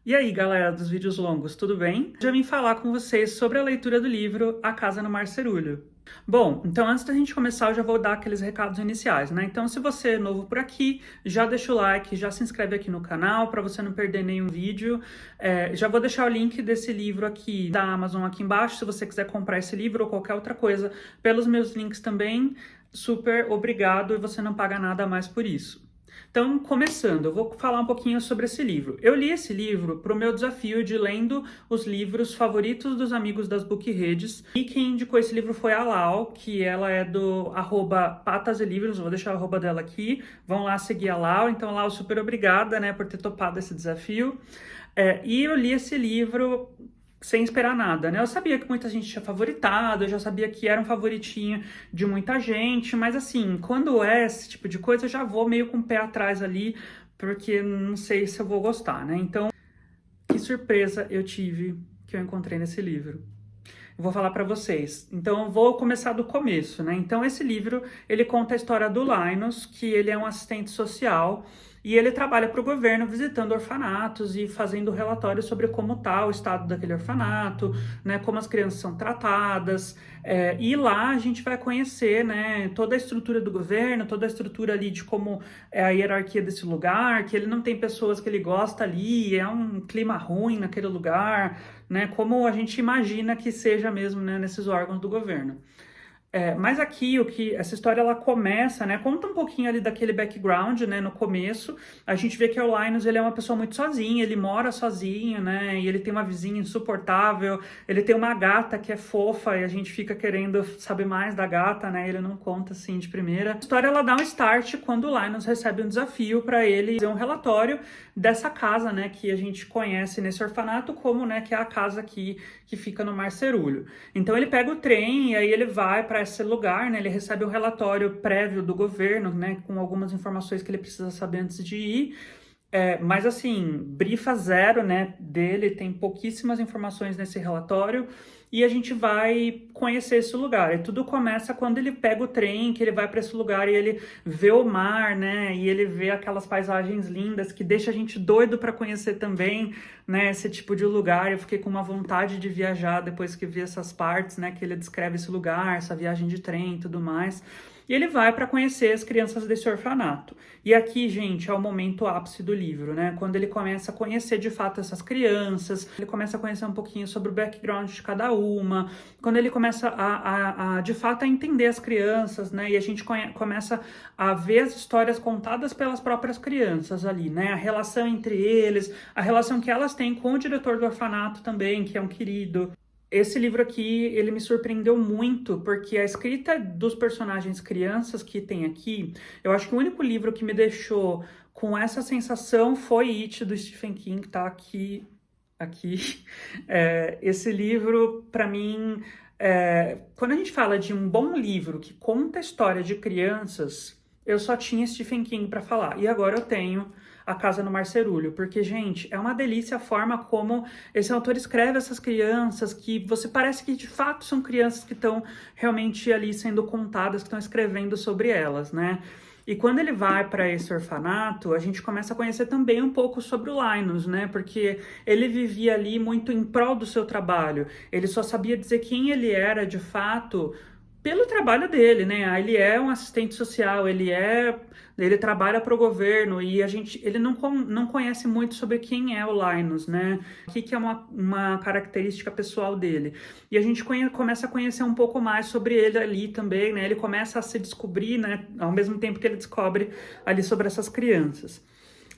E aí, galera dos vídeos longos, tudo bem? Já vim falar com vocês sobre a leitura do livro A Casa no Mar Cerúleo. Bom, então antes da gente começar, eu já vou dar aqueles recados iniciais, né? Então, se você é novo por aqui, já deixa o like, já se inscreve aqui no canal para você não perder nenhum vídeo. Já vou deixar o link desse livro aqui da Amazon aqui embaixo, se você quiser comprar esse livro ou qualquer outra coisa, pelos meus links também. Super obrigado e você não paga nada a mais por isso. Então, começando, eu vou falar um pouquinho sobre esse livro. Eu li esse livro para o meu desafio de lendo os livros favoritos dos amigos das Bookredes. E quem indicou esse livro foi a Lau, que ela é do @pataselivros, vou deixar o arroba dela aqui. Vão lá seguir a Lau. Então, Lau, super obrigada, né, por ter topado esse desafio. E eu li esse livro sem esperar nada, né? Eu sabia que muita gente tinha favoritado, eu já sabia que era um favoritinho de muita gente, mas assim, quando é esse tipo de coisa, eu já vou meio com o pé atrás ali, porque não sei se eu vou gostar, né? Então, que surpresa eu tive que eu encontrei nesse livro. Eu vou falar para vocês. Então, eu vou começar do começo, né? Então, esse livro, ele conta a história do Linus, que ele é um assistente social e ele trabalha para o governo visitando orfanatos e fazendo relatórios sobre como está o estado daquele orfanato, né? Como as crianças são tratadas. E lá a gente vai conhecer, né, toda a estrutura do governo, toda a estrutura ali de como é a hierarquia desse lugar, que ele não tem pessoas que ele gosta ali, é um clima ruim naquele lugar, né, como a gente imagina que seja mesmo, né, nesses órgãos do governo. Mas aqui, essa história ela começa, né? Conta um pouquinho ali daquele background, né? No começo, a gente vê que o Linus, ele é uma pessoa muito sozinha, ele mora sozinho, né? E ele tem uma vizinha insuportável, ele tem uma gata que é fofa e a gente fica querendo saber mais da gata, né? Ele não conta assim de primeira. A história ela dá um start quando o Linus recebe um desafio para ele fazer um relatório dessa casa, né? Que a gente conhece nesse orfanato como, né? Que é a casa aqui que fica no Mar Cerúleo. Então ele pega o trem e aí ele vai para esse lugar, né? Ele recebe um relatório prévio do governo, né? Com algumas informações que ele precisa saber antes de ir. Mas assim, brifa zero, né, dele, tem pouquíssimas informações nesse relatório e a gente vai conhecer esse lugar. E tudo começa quando ele pega o trem, que ele vai para esse lugar e ele vê o mar, né, e ele vê aquelas paisagens lindas que deixa a gente doido para conhecer também, né, esse tipo de lugar. Eu fiquei com uma vontade de viajar depois que vi essas partes, né, que ele descreve esse lugar, essa viagem de trem e tudo mais. E ele vai para conhecer as crianças desse orfanato. E aqui, gente, é o momento ápice do livro, né? Quando ele começa a conhecer de fato essas crianças, ele começa a conhecer um pouquinho sobre o background de cada uma, quando ele começa de fato a entender as crianças, né? E a gente começa a ver as histórias contadas pelas próprias crianças ali, né? A relação entre eles, a relação que elas têm com o diretor do orfanato também, que é um querido. Esse livro aqui, ele me surpreendeu muito, porque a escrita dos personagens crianças que tem aqui, eu acho que o único livro que me deixou com essa sensação foi It, do Stephen King, tá aqui. Esse livro, para mim, quando a gente fala de um bom livro que conta a história de crianças, eu só tinha Stephen King para falar, e agora eu tenho A Casa no Mar Cerúleo, porque, gente, é uma delícia a forma como esse autor escreve essas crianças, que você parece que de fato são crianças que estão realmente ali sendo contadas, que estão escrevendo sobre elas, né? E quando ele vai para esse orfanato, a gente começa a conhecer também um pouco sobre o Linus, né? Porque ele vivia ali muito em prol do seu trabalho. Ele só sabia dizer quem ele era de fato pelo trabalho dele, né? Ele é um assistente social, ele trabalha para o governo e ele não conhece muito sobre quem é o Linus, né? O que é uma característica pessoal dele. E a gente começa a conhecer um pouco mais sobre ele ali também, né? Ele começa a se descobrir, né? Ao mesmo tempo que ele descobre ali sobre essas crianças.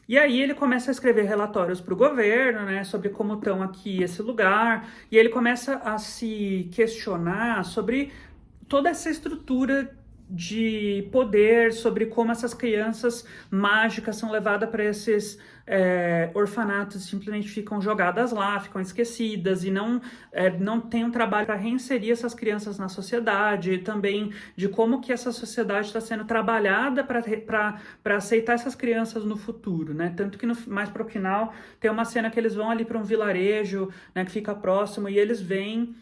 E aí ele começa a escrever relatórios para o governo, né, sobre como estão aqui esse lugar, e ele começa a se questionar sobre toda essa estrutura de poder, sobre como essas crianças mágicas são levadas para esses orfanatos, simplesmente ficam jogadas lá, ficam esquecidas e não tem um trabalho para reinserir essas crianças na sociedade, e também de como que essa sociedade está sendo trabalhada para aceitar essas crianças no futuro, né? Tanto que mais para o final tem uma cena que eles vão ali para um vilarejo, né, que fica próximo, e eles veem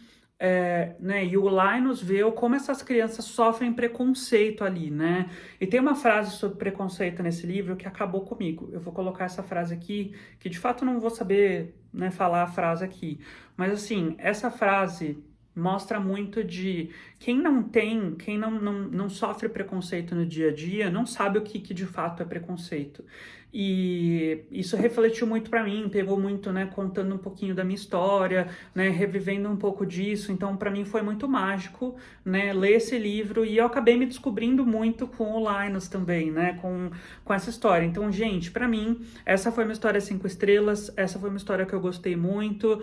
né, e o Linus vê como essas crianças sofrem preconceito ali, né? E tem uma frase sobre preconceito nesse livro que acabou comigo. Eu vou colocar essa frase aqui, que de fato eu não vou saber, né, falar a frase aqui. Mas assim, essa frase mostra muito de quem não sofre preconceito no dia a dia, não sabe o que de fato é preconceito. E isso refletiu muito para mim, pegou muito, né, contando um pouquinho da minha história, né, revivendo um pouco disso. Então, para mim foi muito mágico, né, ler esse livro, e eu acabei me descobrindo muito com o Linus também, né, com essa história. Então, gente, para mim, essa foi uma história 5 estrelas, essa foi uma história que eu gostei muito.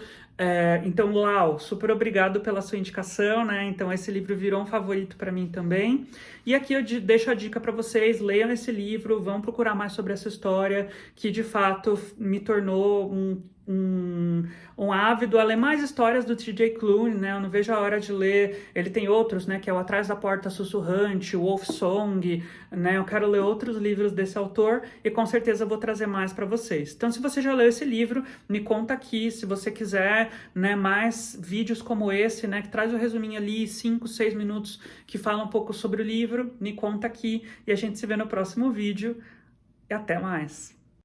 Então, Lau, super obrigado pela sua indicação, né? Então, esse livro virou um favorito para mim também. E aqui eu deixo a dica para vocês: leiam esse livro, vão procurar mais sobre essa história, que de fato me tornou um ávido a ler mais histórias do T.J. Klune, né? Eu não vejo a hora de ler. Ele tem outros, né? Que é o Atrás da Porta Sussurrante, o Wolf Song, né? Eu quero ler outros livros desse autor e com certeza vou trazer mais para vocês. Então, se você já leu esse livro, me conta aqui. Se você quiser, né, mais vídeos como esse, né? Que traz o resuminho ali, 5, 6 minutos, que fala um pouco sobre o livro, me conta aqui e a gente se vê no próximo vídeo. E até mais!